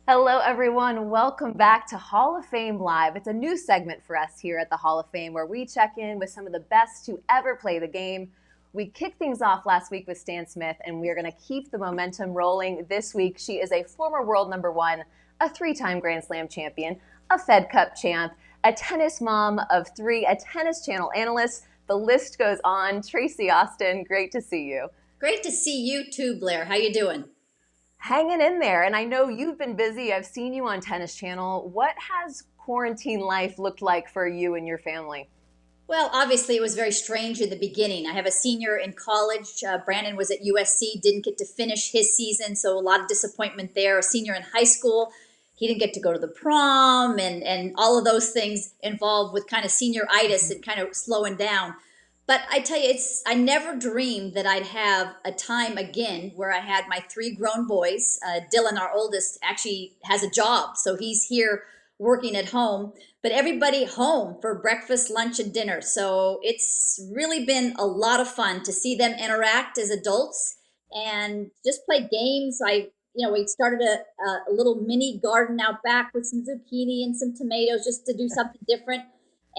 Hello, everyone. Welcome back to Hall of Fame Live. It's a new segment for us here at the Hall of Fame where we check in with some of the best to ever play the game. We kicked things off last week with Stan Smith, and we are going to keep the momentum rolling this week. She is a former world number one, a three-time Grand Slam champion, a Fed Cup champ, a tennis mom of three, a Tennis Channel analyst. The list goes on. Tracy Austin, great to see you. Great to see you too, Blair. How you doing? Hanging in there. And I know you've been busy. I've seen you on Tennis Channel. What has quarantine life looked like for you and your family? Well, obviously, it was very strange in the beginning. I have a senior in college. Brandon was at USC, didn't get to finish his season, so a lot of disappointment there. A senior in high school, he didn't get to go to the prom, and all of those things involved with kind of senioritis and kind of slowing down. But I tell you, I never dreamed that I'd have a time again where I had my three grown boys. Dylan, our oldest, actually has a job, so he's here working at home, but everybody home for breakfast, lunch, and dinner. So it's really been a lot of fun to see them interact as adults and just play games. We started a little mini garden out back with some zucchini and some tomatoes just to do something different.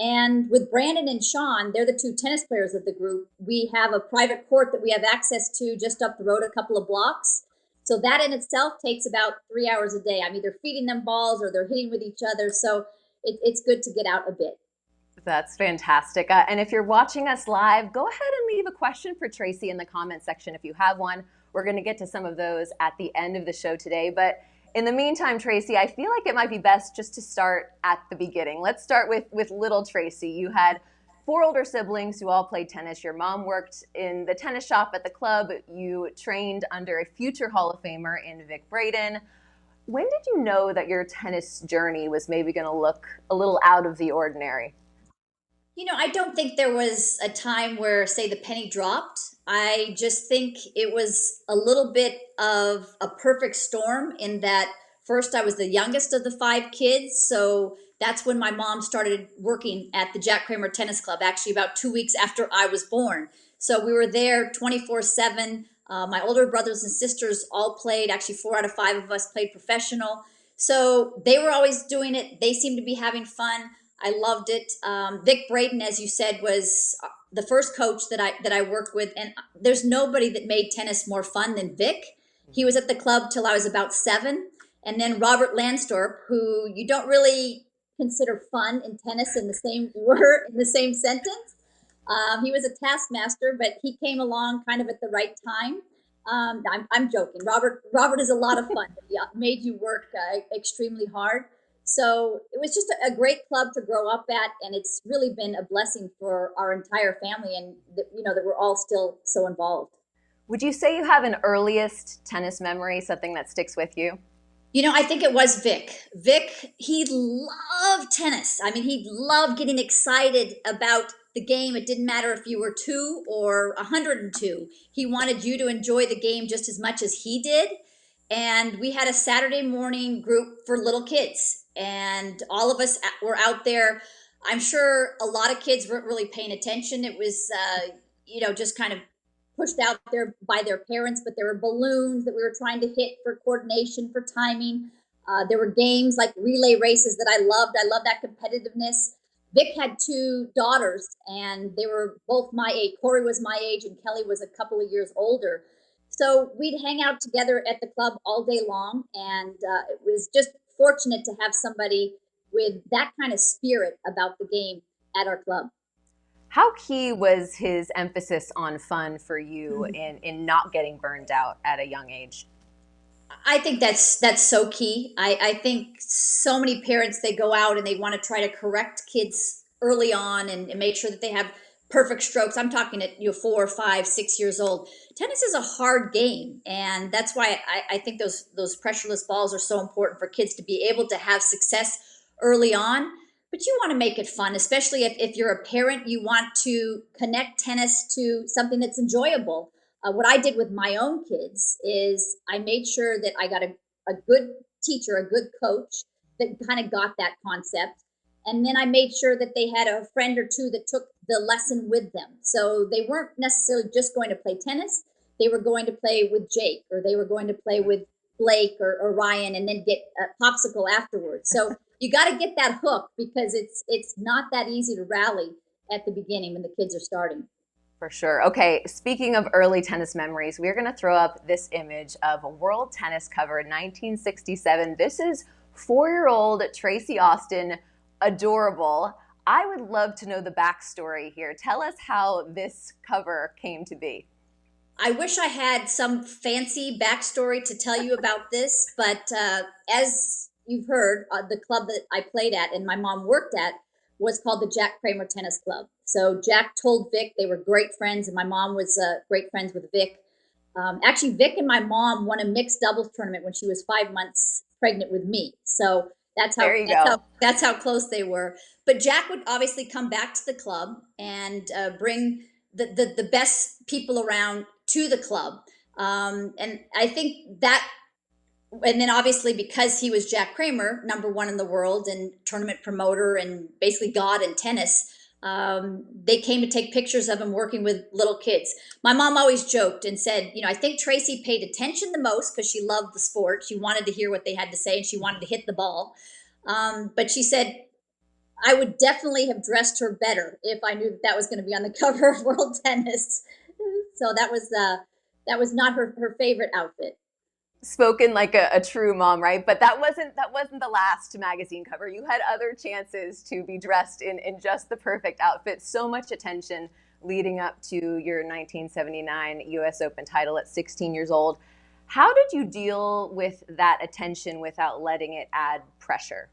And with Brandon and Sean, they're the two tennis players of the group. We have a private court that we have access to just up the road a couple of blocks. So that in itself takes about 3 hours a day. I'm either feeding them balls or they're hitting with each other. So it's good to get out a bit. That's fantastic. And if you're watching us live, go ahead and leave a question for Tracy in the comment section if you have one. We're going to get to some of those at the end of the show today. But in the meantime, Tracy, I feel like it might be best just to start at the beginning. Let's start with little Tracy. You had four older siblings who all played tennis. Your mom worked in the tennis shop at the club. You trained under a future Hall of Famer in Vic Braden. When did you know that your tennis journey was maybe going to look a little out of the ordinary? I don't think there was a time where, say, the penny dropped. I just think it was a little bit of a perfect storm in that first I was the youngest of the five kids. So that's when my mom started working at the Jack Kramer Tennis Club, actually about 2 weeks after I was born. So we were there 24/7. My older brothers and sisters all played. Actually, four out of five of us played professional. So they were always doing it. They seemed to be having fun. I loved it. Vic Braden, as you said, was the first coach that I worked with, and there's nobody that made tennis more fun than Vic. He was at the club till I was about 7, and then Robert Lansdorp, who you don't really consider fun in tennis in the same word in the same sentence. He was a taskmaster, but he came along kind of at the right time. I'm joking. Robert is a lot of fun. He made you work extremely hard. So it was just a great club to grow up at, and it's really been a blessing for our entire family, and that we're all still so involved. Would you say you have an earliest tennis memory, something that sticks with you? I think it was Vic. Vic, he loved tennis. I mean, he loved getting excited about the game. It didn't matter if you were 2 or 102. He wanted you to enjoy the game just as much as he did. And we had a Saturday morning group for little kids, and all of us were out there. I'm sure a lot of kids weren't really paying attention. It was, just kind of pushed out there by their parents, but there were balloons that we were trying to hit for coordination, for timing. There were games like relay races that I loved. I love that competitiveness. Vic had two daughters, and they were both my age. Corey was my age, and Kelly was a couple of years older. So we'd hang out together at the club all day long, and it was just fortunate to have somebody with that kind of spirit about the game at our club. How key was his emphasis on fun for you in not getting burned out at a young age? I think that's so key. I think so many parents, they go out and they want to try to correct kids early on and make sure that they have perfect strokes. I'm talking at 4, 5, 6 years old. Tennis is a hard game, and that's why I think those pressureless balls are so important for kids to be able to have success early on. But you want to make it fun, especially if you're a parent. You want to connect tennis to something that's enjoyable. What I did with my own kids is I made sure that I got a good teacher, a good coach that kind of got that concept. And then I made sure that they had a friend or two that took the lesson with them. So they weren't necessarily just going to play tennis. They were going to play with Jake, or they were going to play with Blake or Ryan and then get a popsicle afterwards. So you got to get that hook because it's not that easy to rally at the beginning when the kids are starting. For sure. Okay, speaking of early tennis memories, we're going to throw up this image of a World Tennis cover 1967. This is 4-year-old Tracy Austin, adorable. I would love to know the backstory here. Tell us how this cover came to be. I wish I had some fancy backstory to tell you about this, but as you've heard, the club that I played at and my mom worked at was called the Jack Kramer Tennis Club. So Jack told Vic they were great friends, and my mom was great friends with Vic. Actually, Vic and my mom won a mixed doubles tournament when she was 5 months pregnant with me. So There you go. that's how close they were. But Jack would obviously come back to the club and bring the best people around to the club. And I think that, and then obviously because he was Jack Kramer, number one in the world and tournament promoter and basically God in tennis, they came to take pictures of him working with little kids. My mom always joked and said, I think Tracy paid attention the most because she loved the sport. She wanted to hear what they had to say and she wanted to hit the ball. But she said, I would definitely have dressed her better if I knew that was going to be on the cover of World Tennis. So that was not her favorite outfit. Spoken like a true mom, right? But that wasn't the last magazine cover. You had other chances to be dressed in just the perfect outfit. So much attention leading up to your 1979 US Open title at 16 years old. How did you deal with that attention without letting it add pressure?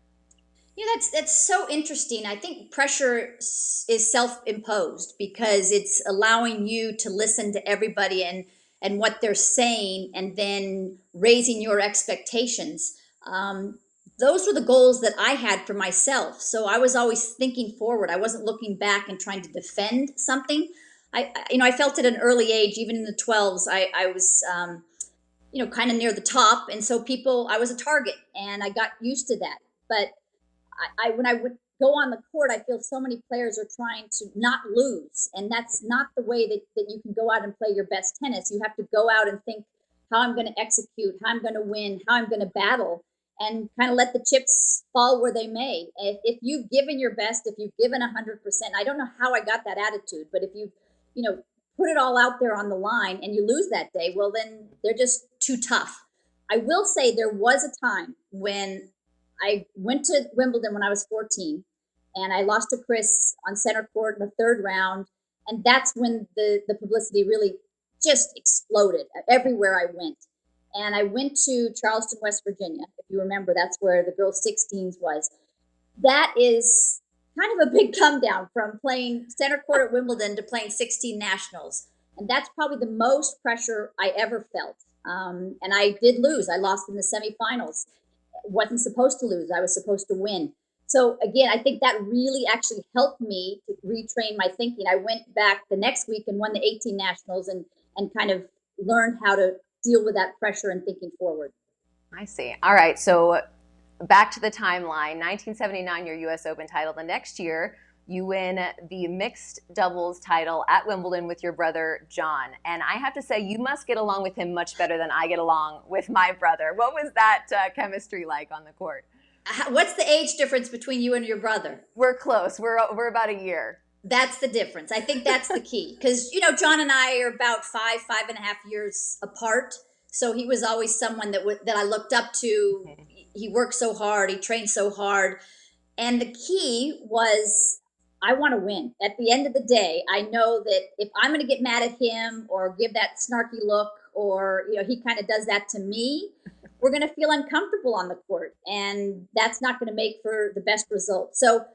Yeah, that's so interesting. I think pressure is self-imposed because it's allowing you to listen to everybody and what they're saying, and then raising your expectations. Those were the goals that I had for myself. So I was always thinking forward. I wasn't looking back and trying to defend something. I felt at an early age, even in the 12s, I was kind of near the top, and so I was a target, and I got used to that. But when I would go on the court, I feel so many players are trying to not lose. And that's not the way that you can go out and play your best tennis. You have to go out and think how I'm going to execute, how I'm going to win, how I'm going to battle, and kind of let the chips fall where they may. If you've given your best, if you've given 100%, I don't know how I got that attitude, but if you put it all out there on the line and you lose that day, well, then they're just too tough. I will say there was a time when I went to Wimbledon when I was 14, and I lost to Chris on center court in the third round. And that's when the publicity really just exploded everywhere I went. And I went to Charleston, West Virginia. If you remember, that's where the girls' 16s was. That is kind of a big come down from playing center court at Wimbledon to playing 16 nationals. And that's probably the most pressure I ever felt. And I did lose. I lost in the semifinals. Wasn't supposed to lose. I was supposed to win. So again, I think that really actually helped me to retrain my thinking. I went back the next week and won the 18 nationals and kind of learned how to deal with that pressure and thinking forward. I see. All right. So back to the timeline, 1979, your US Open title. The next year, you win the mixed doubles title at Wimbledon with your brother, John. And I have to say, you must get along with him much better than I get along with my brother. What was that chemistry like on the court? What's the age difference between you and your brother? We're close. We're about a year. That's the difference. I think that's the key. Because, John and I are about 5.5 years apart. So he was always someone that I looked up to. He worked so hard. He trained so hard. And the key was, I want to win. At the end of the day, I know that if I'm going to get mad at him or give that snarky look, or he kind of does that to me, we're going to feel uncomfortable on the court, and that's not going to make for the best result. So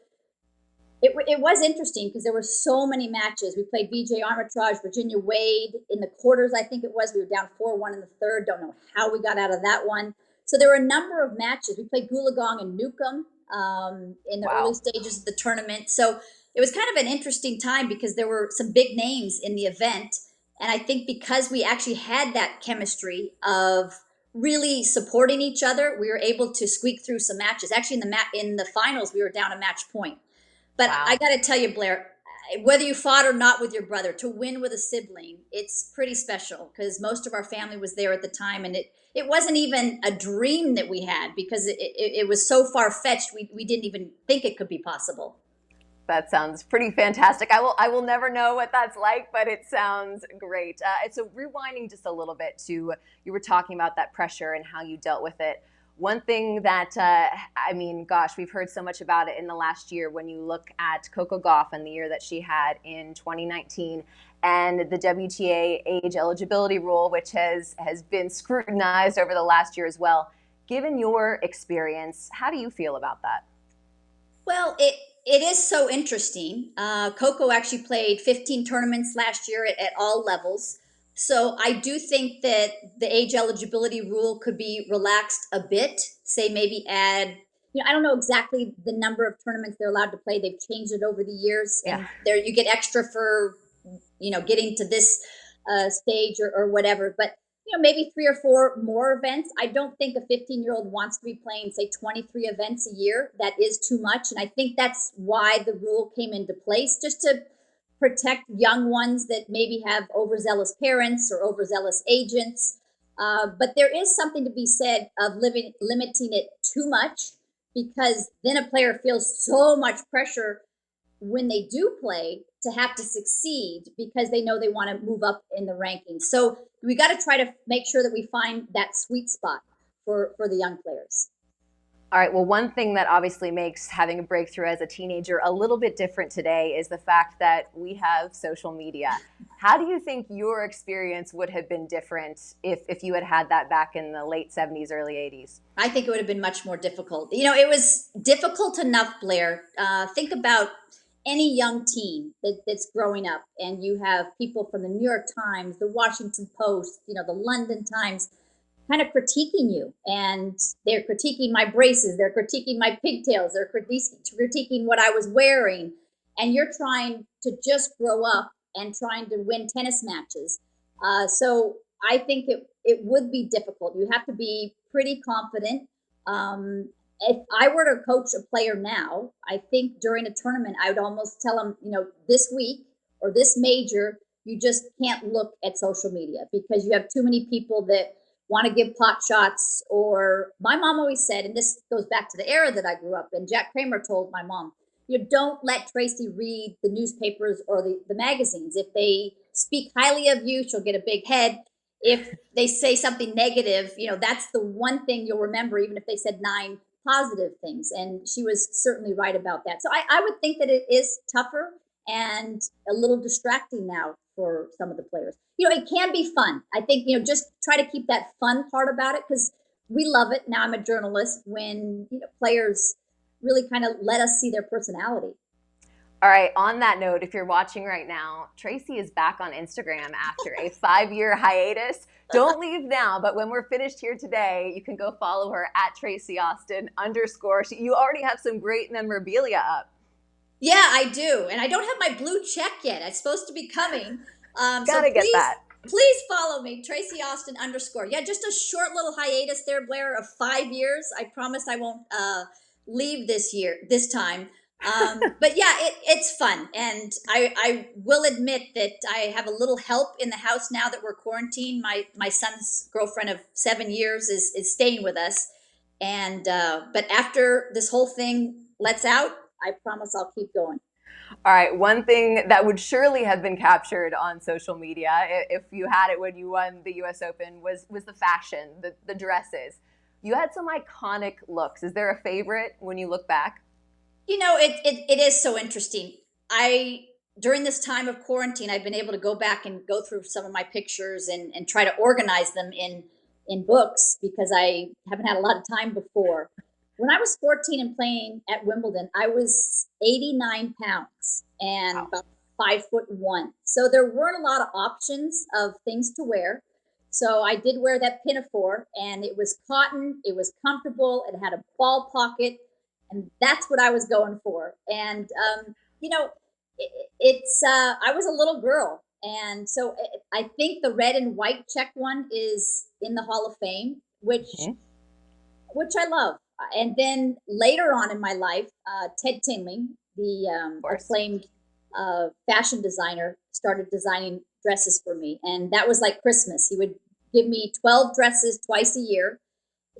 it was interesting because there were so many matches. We played VJ Armitage, Virginia Wade in the quarters. I think it was. We were down 4-1 in the third. Don't know how we got out of that one. So there were a number of matches. We played Goolagong and Newcomb in the early stages of the tournament. So it was kind of an interesting time because there were some big names in the event. And I think because we actually had that chemistry of really supporting each other, we were able to squeak through some matches. Actually, in the finals, we were down a match point. But I got to tell you, Blair, whether you fought or not with your brother, to win with a sibling, it's pretty special because most of our family was there at the time, and it wasn't even a dream that we had because it was so far fetched we didn't even think it could be possible. That sounds pretty fantastic. I will never know what that's like, but it sounds great. So rewinding just a little bit to, you were talking about that pressure and how you dealt with it. One thing that, I mean, gosh, we've heard so much about it in the last year when you look at Coco Gauff and the year that she had in 2019 and the WTA age eligibility rule, which has been scrutinized over the last year as well. Given your experience, how do you feel about that? Well, it is so interesting. Coco actually played 15 tournaments last year at all levels. So I do think that the age eligibility rule could be relaxed a bit. Say maybe add, I don't know exactly the number of tournaments they're allowed to play. They've changed it over the years, Yeah. and there you get extra for getting to this stage or whatever. But maybe three or four more events. I don't think a 15-year-old wants to be playing, say, 23 events a year. That is too much. And I think that's why the rule came into place, just to protect young ones that maybe have overzealous parents or overzealous agents. But there is something to be said of limiting it too much, because then a player feels so much pressure when they do play to have to succeed because they know they want to move up in the rankings. So we got to try to make sure that we find that sweet spot for the young players. All right. Well, one thing that obviously makes having a breakthrough as a teenager a little bit different today is the fact that we have social media. How do you think your experience would have been different if you had had that back in the late 70s, early 80s? I think it would have been much more difficult. It was difficult enough, Blair. Think about any young teen that's growing up, and you have people from the New York Times, the Washington Post, the London Times, kind of critiquing you, and they're critiquing my braces, they're critiquing my pigtails, they're critiquing what I was wearing, and you're trying to just grow up and trying to win tennis matches. So I think it would be difficult. You have to be pretty confident. If I were to coach a player now, I think during a tournament I would almost tell them, this week or this major, you just can't look at social media because you have too many people that want to give pot shots. Or my mom always said, and this goes back to the era that I grew up in, Jack Kramer told my mom, don't let Tracy read the newspapers or the magazines. If they speak highly of you, she'll get a big head. If they say something negative, that's the one thing you'll remember, even if they said 9 positive things. And she was certainly right about that. So I would think that it is tougher and a little distracting now for some of the players. It can be fun. I think, just try to keep that fun part about it, because we love it. Now I'm a journalist when players really kind of let us see their personality. All right. On that note, if you're watching right now, Tracy is back on Instagram after a 5-year hiatus. Don't leave now, but when we're finished here today, you can go follow her at Tracy Austin _. You already have some great memorabilia up. Yeah, I do. And I don't have my blue check yet. It's supposed to be coming. Gotta get that. Please follow me, Tracy Austin _. Yeah, just a short little hiatus there, Blair, of 5 years. I promise I won't leave this time. But yeah, it's fun. And I will admit that I have a little help in the house now that we're quarantined. My son's girlfriend of 7 years is staying with us. And but after this whole thing lets out, I promise I'll keep going. All right. One thing that would surely have been captured on social media, if you had it when you won the U.S. Open, was the fashion, the dresses. You had some iconic looks. Is there a favorite when you look back? It is so interesting. During this time of quarantine, I've been able to go back and go through some of my pictures and try to organize them in books, because I haven't had a lot of time before. When I was 14 and playing at Wimbledon, I was 89 pounds and Wow. about 5'1". So there weren't a lot of options of things to wear. So I did wear that pinafore, and it was cotton. It was comfortable. It had a ball pocket, and that's what I was going for. And it's I was a little girl, and so I think the red and white check one is in the Hall of Fame, Mhm. which I love. And then later on in my life, Ted Tinling, the Of course. acclaimed fashion designer, started designing dresses for me. And that was like Christmas. He would give me 12 dresses twice a year.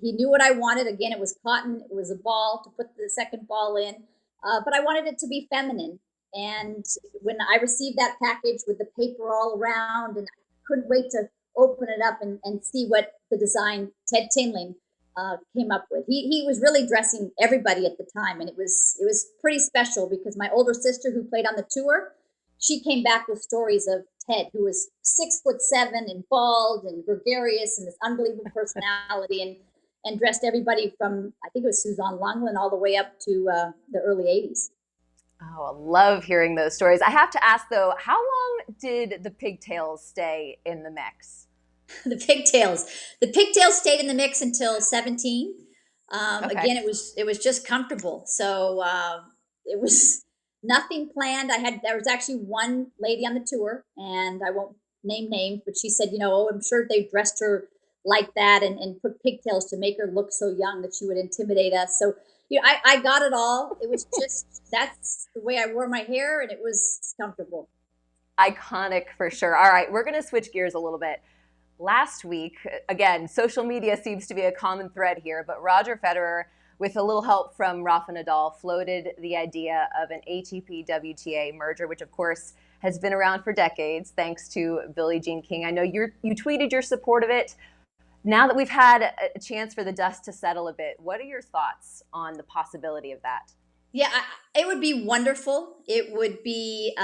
He knew what I wanted. Again, it was cotton, it was a ball to put the second ball in, but I wanted it to be feminine. And when I received that package with the paper all around, and I couldn't wait to open it up and see what the design Ted Tinling came up with. He was really dressing everybody at the time, and it was pretty special because my older sister, who played on the tour, she came back with stories of Ted, who was 6'7" and bald and gregarious and this unbelievable personality, and dressed everybody from, I think it was Suzanne Longland, all the way up to the early 80s. Oh, I love hearing those stories. I have to ask though, how long did the pigtails stay in the mix? the pigtails. The pigtails stayed in the mix until 17. Okay. Again, it was just comfortable. So it was nothing planned. There was actually one lady on the tour, and I won't name names, but she said, oh, I'm sure they dressed her like that and put pigtails to make her look so young that she would intimidate us. So I got it all. It was just that's the way I wore my hair, and it was comfortable. Iconic for sure. All right, we're going to switch gears a little bit. Last week, again, social media seems to be a common thread here, but Roger Federer, with a little help from Rafa Nadal, floated the idea of an ATP WTA merger, which of course has been around for decades, thanks to Billie Jean King. I know you tweeted your support of it. Now that we've had a chance for the dust to settle a bit, what are your thoughts on the possibility of that? Yeah, it would be wonderful. It would be,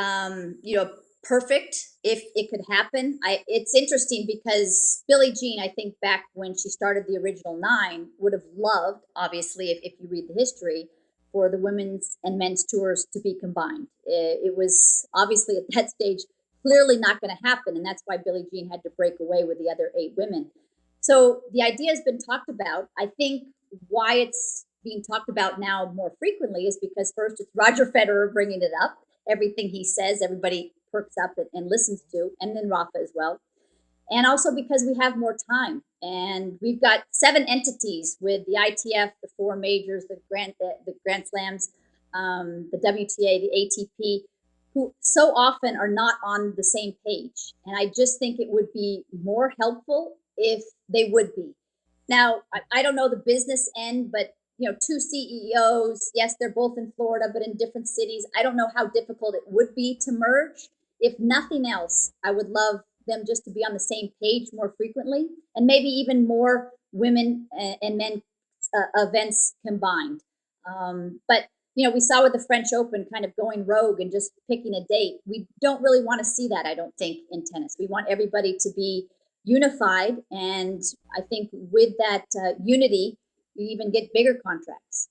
perfect if it could happen. It's interesting because Billie Jean, I think back when she started the original nine, would have loved, obviously, if you read the history, for the women's and men's tours to be combined. It was obviously at that stage clearly not going to happen, and that's why Billie Jean had to break away with the other eight women. So the idea has been talked about. I think why it's being talked about now more frequently is because first it's Roger Federer bringing it up. Everything he says, everybody perks up and listens to, and then Rafa as well. And also because we have more time, and we've got 7 entities with the ITF, the 4 majors, the Grand Slams, the WTA, the ATP, who so often are not on the same page. And I just think it would be more helpful if they would be. Now, I don't know the business end, but 2 CEOs, yes, they're both in Florida, but in different cities. I don't know how difficult it would be to merge. If nothing else, I would love them just to be on the same page more frequently, and maybe even more women and men events combined. But we saw with the French Open kind of going rogue and just picking a date. We don't really want to see that, I don't think, in tennis. We want everybody to be unified, and I think with that unity, we even get bigger contracts.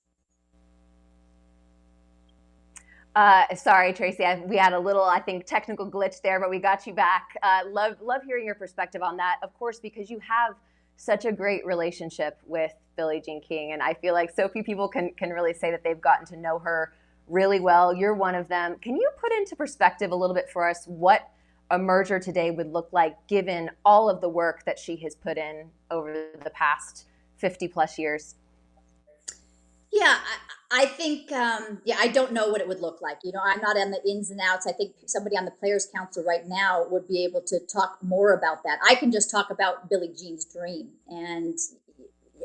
Sorry, Tracy, we had a little, I think, technical glitch there, but we got you back. Love hearing your perspective on that, of course, because you have such a great relationship with Billie Jean King, and I feel like so few people can really say that they've gotten to know her really well. You're one of them. Can you put into perspective a little bit for us what a merger today would look like, given all of the work that she has put in over the past 50 plus years? Yeah, I think, I don't know what it would look like. I'm not on the ins and outs. I think somebody on the Players Council right now would be able to talk more about that. I can just talk about Billie Jean's dream. And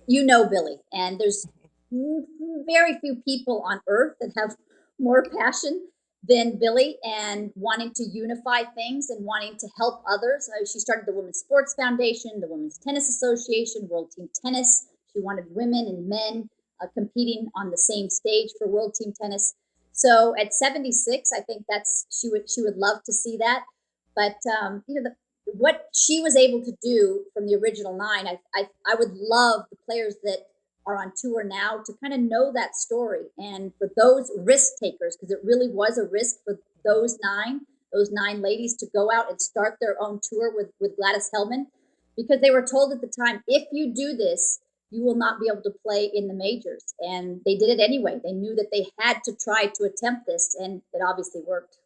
Billie, and there's very few people on earth that have more passion than Billie and wanting to unify things and wanting to help others. She started the Women's Sports Foundation, the Women's Tennis Association, World Team Tennis. She wanted women and men competing on the same stage for World Team Tennis. So at 76, I think she would love to see that. But what she was able to do from the original nine, I would love the players that are on tour now to kind of know that story. And for those risk takers, because it really was a risk for those nine ladies to go out and start their own tour with Gladys Hellman, because they were told at the time, if you do this, you will not be able to play in the majors. And they did it anyway. They knew that they had to try to attempt this, and it obviously worked.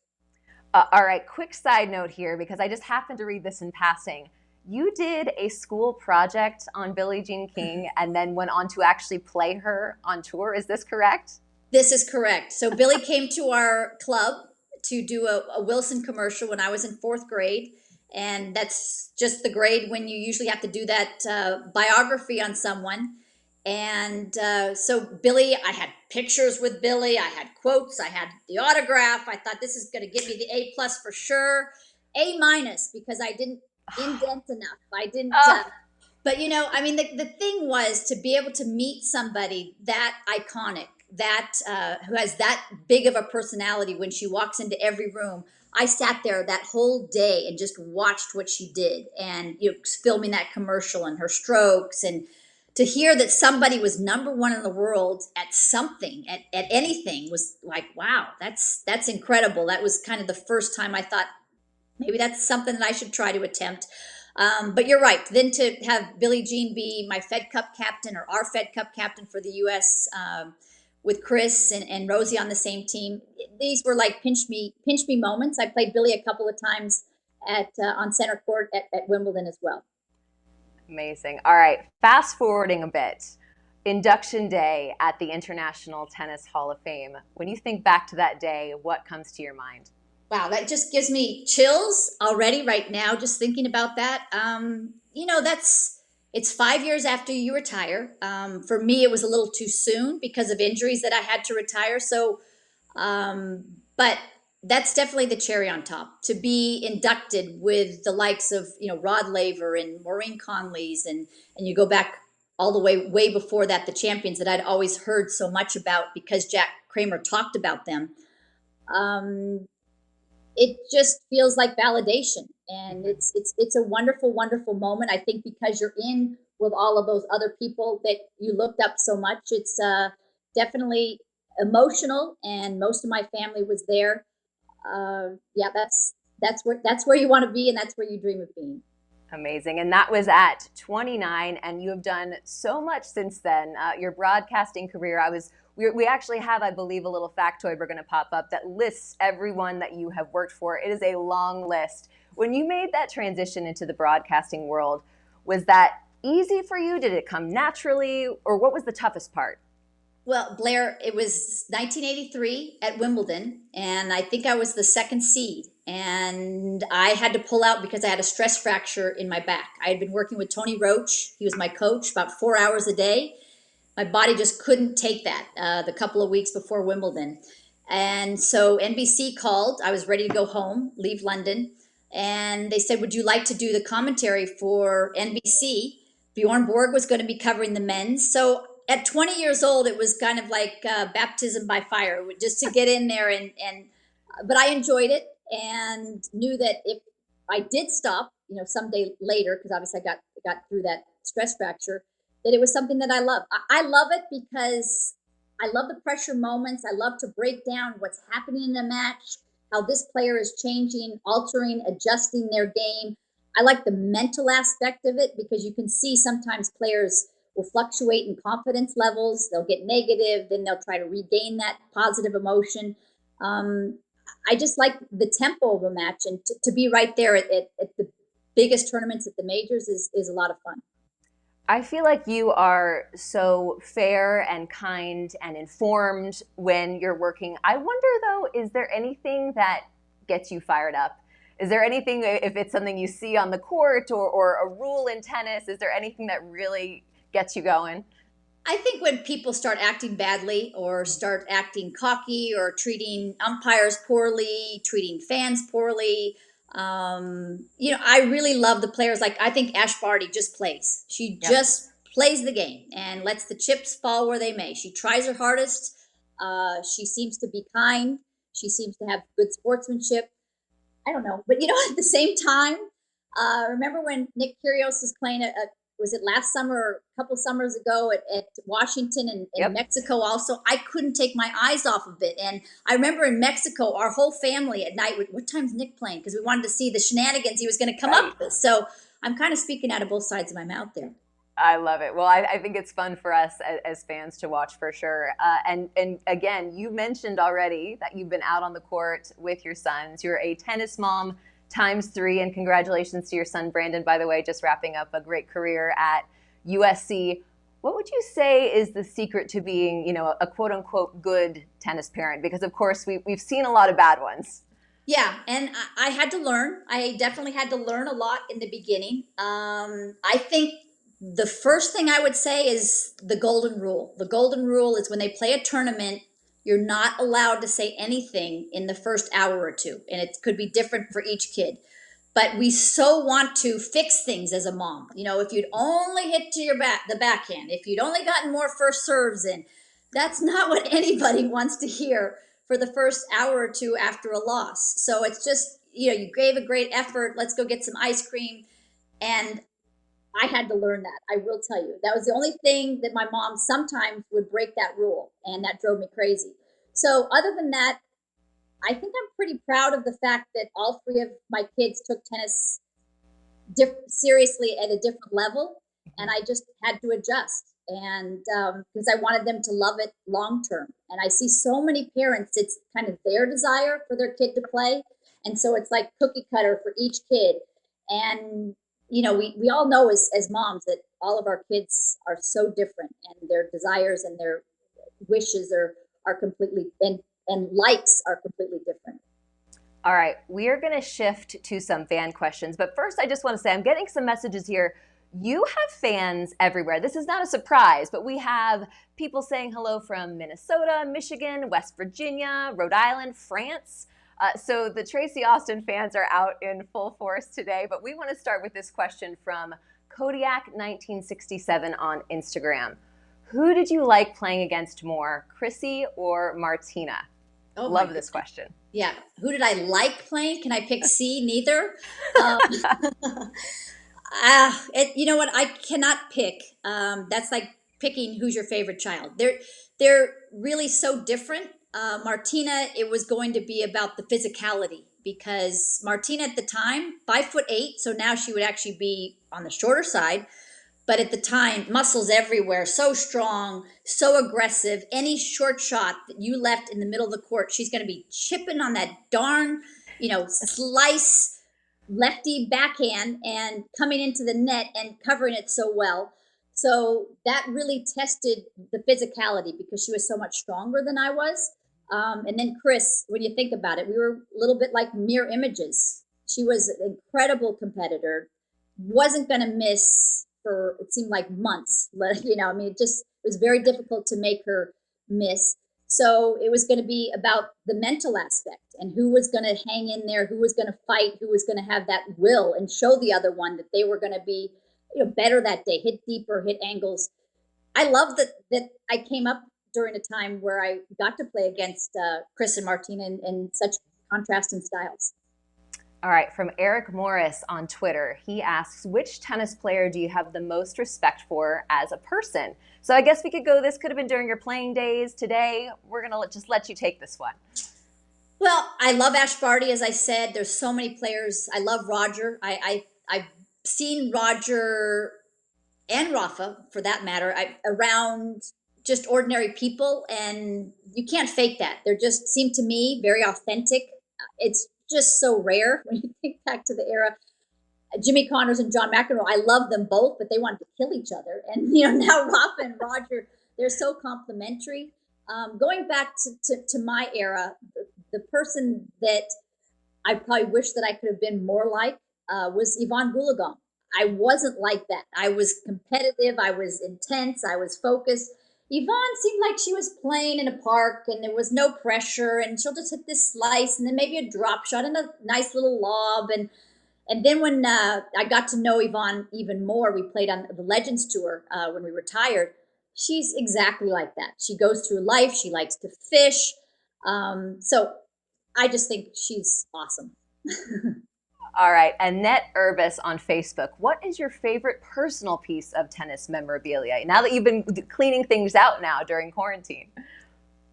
All right, quick side note here, because I just happened to read this in passing. You did a school project on Billie Jean King and then went on to actually play her on tour. Is this correct? This is correct. So Billie came to our club to do a Wilson commercial when I was in fourth grade. And that's just the grade when you usually have to do that biography on someone. And so Billie, I had pictures with Billie. I had quotes. I had the autograph. I thought this is going to give me the A plus for sure. A minus because I didn't indent enough. I didn't. But I mean, the thing was to be able to meet somebody that iconic, that who has that big of a personality when she walks into every room. I sat there that whole day and just watched what she did, and filming that commercial and her strokes, and to hear that somebody was number one in the world at something, at anything, was like, wow, that's incredible. That was kind of the first time I thought maybe that's something that I should try to attempt. But you're right. Then to have Billie Jean be my Fed Cup captain, or our Fed Cup captain for the U.S., with Chris and Rosie on the same team, these were like pinch me moments. I played Billie a couple of times on center court at Wimbledon as well. Amazing. All right, fast forwarding a bit. Induction day at the International Tennis Hall of Fame. When you think back to that day, what comes to your mind? Wow, that just gives me chills already right now, just thinking about that. It's 5 years after you retire. For me, it was a little too soon because of injuries that I had to retire. So, but that's definitely the cherry on top, to be inducted with the likes of Rod Laver and Maureen Conley's, and you go back all the way before that, the champions that I'd always heard so much about because Jack Kramer talked about them. It just feels like validation, and it's a wonderful moment. I think because you're in with all of those other people that you looked up so much, it's definitely emotional, and most of my family was there. Yeah, that's where you want to be, and that's where you dream of being. Amazing. And that was at 29, and you have done so much since then. Your broadcasting career, we actually have, I believe, a little factoid we're going to pop up that lists everyone that you have worked for. It is a long list. When you made that transition into the broadcasting world, was that easy for you? Did it come naturally? Or what was the toughest part? Well, Blair, it was 1983 at Wimbledon, and I think I was the second seed. And I had to pull out because I had a stress fracture in my back. I had been working with Tony Roach. He was my coach about 4 hours a day. My body just couldn't take that the couple of weeks before Wimbledon. And so NBC called. I was ready to go home, leave London. And they said, would you like to do the commentary for NBC? Bjorn Borg was going to be covering the men's. So at 20 years old, it was kind of like baptism by fire, just to get in there. But I enjoyed it and knew that if I did stop, someday later, because obviously I got through that stress fracture, that it was something that I love. I love it because I love the pressure moments. I love to break down what's happening in a match, how this player is changing, altering, adjusting their game. I like the mental aspect of it because you can see sometimes players will fluctuate in confidence levels. They'll get negative, then they'll try to regain that positive emotion. I just like the tempo of a match, and to be right there at the biggest tournaments at the majors is a lot of fun. I feel like you are so fair and kind and informed when you're working. I wonder, though, is there anything that gets you fired up? Is there anything, if it's something you see on the court or a rule in tennis, is there anything that really gets you going? I think when people start acting badly or start acting cocky or treating umpires poorly, treating fans poorly, I really love the players. Like, I think Ash Barty just plays. She just plays the game and lets the chips fall where they may. She tries her hardest. She seems to be kind. She seems to have good sportsmanship. I don't know. But, at the same time, remember when Nick Kyrgios was playing was it last summer or a couple summers ago at Washington and Mexico also? I couldn't take my eyes off of it. And I remember in Mexico, our whole family at night, what time's Nick playing? Because we wanted to see the shenanigans he was going to come up with. So I'm kind of speaking out of both sides of my mouth there. I love it. Well, I think it's fun for us as fans to watch for sure. And again, you mentioned already that you've been out on the court with your sons. You're a tennis mom ×3, and congratulations to your son, Brandon, by the way, just wrapping up a great career at USC. What would you say is the secret to being, a quote unquote good tennis parent? Because of course we've seen a lot of bad ones. Yeah, and I had to learn. I definitely had to learn a lot in the beginning. I think the first thing I would say is the golden rule. The golden rule is when they play a tournament, you're not allowed to say anything in the first hour or two, and it could be different for each kid. But we so want to fix things as a mom. You know, if you'd only hit to the backhand, if you'd only gotten more first serves in, that's not what anybody wants to hear for the first hour or two after a loss. So it's just, you know, you gave a great effort. Let's go get some ice cream. And I had to learn that. I will tell you. That was the only thing that my mom sometimes would break that rule. And that drove me crazy. So, other than that, I think I'm pretty proud of the fact that all three of my kids took tennis seriously at a different level, and I just had to adjust. And because I wanted them to love it long term, and I see so many parents, it's kind of their desire for their kid to play, and so it's like cookie cutter for each kid. And you know, we all know as moms that all of our kids are so different, and their desires and their wishes are completely and likes are completely different. All right, we are going to shift to some fan questions. But first, I just want to say I'm getting some messages here. You have fans everywhere. This is not a surprise, but we have people saying hello from Minnesota, Michigan, West Virginia, Rhode Island, France. So the Tracy Austin fans are out in full force today. But we want to start with this question from Kodiak 1967 on Instagram. Who did you like playing against more, Chrissy or Martina? Oh my Love this goodness. question. Yeah. Who did I like playing? Can I pick C? Neither. Um, you know what? I cannot pick. That's like picking who's your favorite child. They're really so different. Martina, it was going to be about the physicality because Martina at the time, 5'8", so now she would actually be on the shorter side. But at the time, muscles everywhere, so strong, so aggressive. Any short shot that you left in the middle of the court, she's going to be chipping on that darn, you know, slice lefty backhand and coming into the net and covering it so well. So that really tested the physicality because she was so much stronger than I was. And then Chris, when you think about it, we were a little bit like mirror images. She was an incredible competitor, wasn't going to miss for it seemed like months. You know, I mean, it was very difficult to make her miss. So it was going to be about the mental aspect and who was going to hang in there, who was going to fight, who was going to have that will and show the other one that they were going to be, you know, better that day, hit deeper, hit angles. I love that I came up during a time where I got to play against Chris and Martina in such contrasting styles. All right, from Eric Morris on Twitter, he asks, which tennis player do you have the most respect for as a person? So I guess we could go, this could have been during your playing days. Today, we're going to just let you take this one. Well, I love Ash Barty, as I said. There's so many players. I love Roger. I've seen Roger and Rafa, for that matter, around just ordinary people, and you can't fake that. They just seem to me very authentic. It's just so rare when you think back to the era. Jimmy Connors and John McEnroe, I love them both, but they wanted to kill each other. And you know, now Rafa and Roger, they're so complimentary. Going back to my era, the person that I probably wish that I could have been more like was Yvonne Goolagong. I wasn't like that. I was competitive. I was intense. I was focused. Yvonne seemed like she was playing in a park and there was no pressure, and she'll just hit this slice and then maybe a drop shot and a nice little lob. And then when I got to know Yvonne even more, we played on the Legends Tour when we retired. She's exactly like that. She goes through life. She likes to fish. So I just think she's awesome. All right, Annette Urbis on Facebook. What is your favorite personal piece of tennis memorabilia? Now that you've been cleaning things out now during quarantine.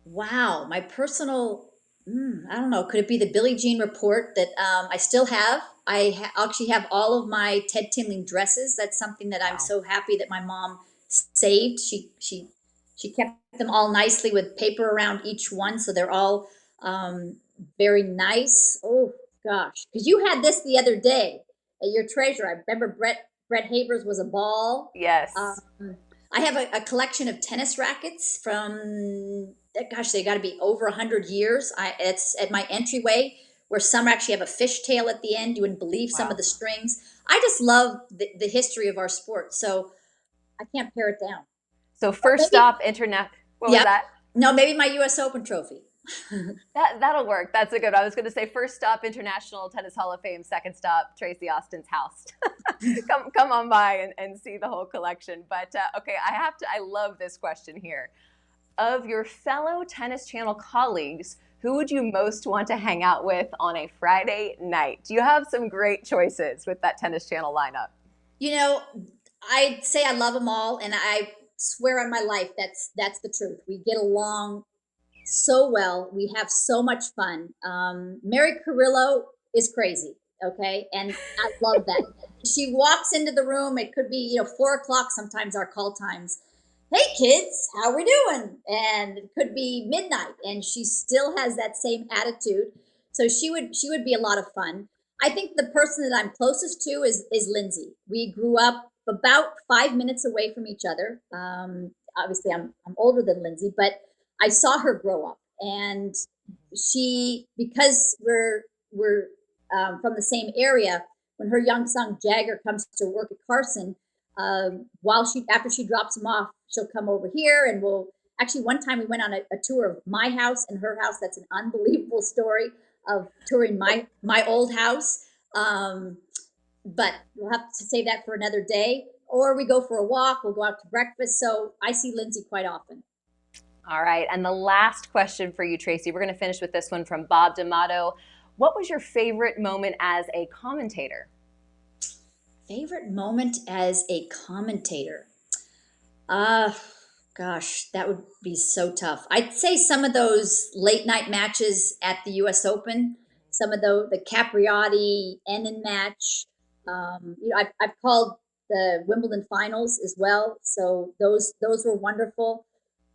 Wow, my personal, I don't know, could it be the Billie Jean report that I still have? Actually have all of my Ted Tinling dresses. That's something that I'm Wow. so happy that my mom saved. She kept them all nicely with paper around each one, so they're all um, very nice. Oh gosh, because you had this the other day at your treasure. I remember Brett Havers was a ball. Yes. Um, I have a collection of tennis rackets from, gosh, they got to be over 100 years. It's at my entryway where some actually have a fishtail at the end. You wouldn't believe some Wow. of the strings. I just love the history of our sport. So I can't pare it down. So Or first maybe, stop internet. What was yep. that? No, maybe my US Open trophy. That'll work. That's a good. I was going to say first stop International Tennis Hall of Fame. Second stop Tracy Austin's house. come on by and see the whole collection. But okay, I love this question here. Of your fellow Tennis Channel colleagues, who would you most want to hang out with on a Friday night? Do you have some great choices with that Tennis Channel lineup? You know, I'd say I love them all, and I swear on my life that's the truth. We get along so well. We have so much fun. Mary Carrillo is crazy, okay, and I love that. She walks into the room. It could be 4 o'clock. Sometimes our call times. Hey kids, how we doing? And it could be midnight, and she still has that same attitude. So she would be a lot of fun. I think the person that I'm closest to is Lindsay. We grew up about 5 minutes away from each other. Obviously, I'm older than Lindsay, but I saw her grow up, and she, because we're from the same area. When her young son Jagger comes to work at Carson, while she after she drops him off, she'll come over here, and we'll actually, one time we went on a tour of my house and her house. That's an unbelievable story of touring my old house. But we'll have to save that for another day. Or we go for a walk. We'll go out to breakfast. So I see Lindsay quite often. All right, and the last question for you, Tracy. We're going to finish with this one from Bob D'Amato. What was your favorite moment as a commentator? Favorite moment as a commentator? Uh, Gosh, that would be so tough. I'd say some of those late night matches at the U.S. Open, some of the Capriati Ennen match. I've called the Wimbledon finals as well, so those were wonderful.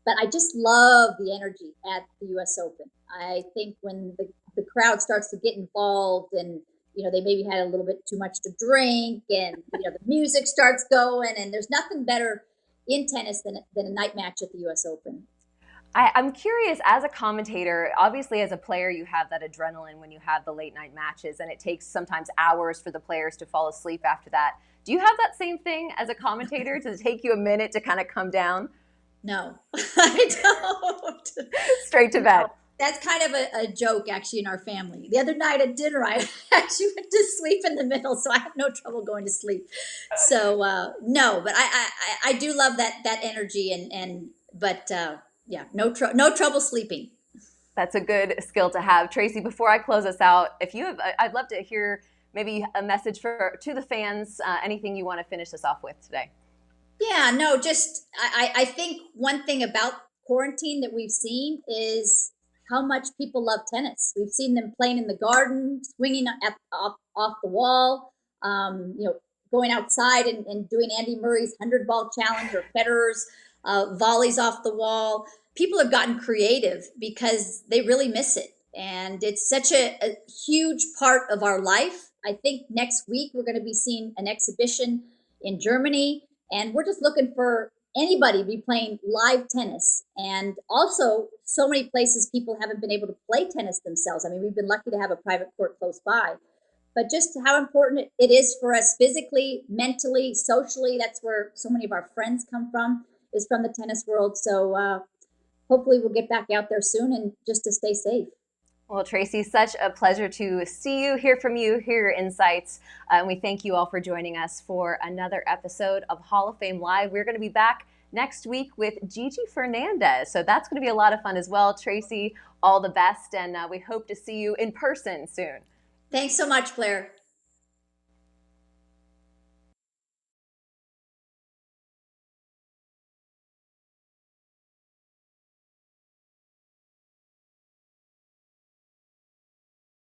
But I just love the energy at the U.S. Open. I think when the crowd starts to get involved, and they maybe had a little bit too much to drink, and the music starts going, and there's nothing better in tennis than a night match at the U.S. Open. I'm curious, as a commentator, obviously as a player, you have that adrenaline when you have the late night matches, and it takes sometimes hours for the players to fall asleep after that. Do you have that same thing as a commentator? Does it take you a minute to kind of come down? No, I don't. Straight to bed. No. That's kind of a joke, actually, in our family. The other night at dinner, I actually went to sleep in the middle, so I have no trouble going to sleep. So no, but I do love that energy, and but yeah, no trouble sleeping. That's a good skill to have. Tracy, before I close us out, if you have, I'd love to hear maybe a message to the fans, anything you want to finish us off with today. Yeah, no, just I think one thing about quarantine that we've seen is how much people love tennis. We've seen them playing in the garden, swinging off the wall, going outside and doing Andy Murray's 100 ball challenge, or Federer's volleys off the wall. People have gotten creative because they really miss it. And it's such a huge part of our life. I think next week we're going to be seeing an exhibition in Germany, and we're just looking for anybody to be playing live tennis. And also, so many places people haven't been able to play tennis themselves. I mean, we've been lucky to have a private court close by, but just how important it is for us physically, mentally, socially. That's where so many of our friends come from, is from the tennis world. So hopefully we'll get back out there soon, and just to stay safe. Well, Tracy, such a pleasure to see you, hear from you, hear your insights. And we thank you all for joining us for another episode of Hall of Fame Live. We're going to be back next week with Gigi Fernandez. So that's going to be a lot of fun as well. Tracy, all the best. And we hope to see you in person soon. Thanks so much, Blair.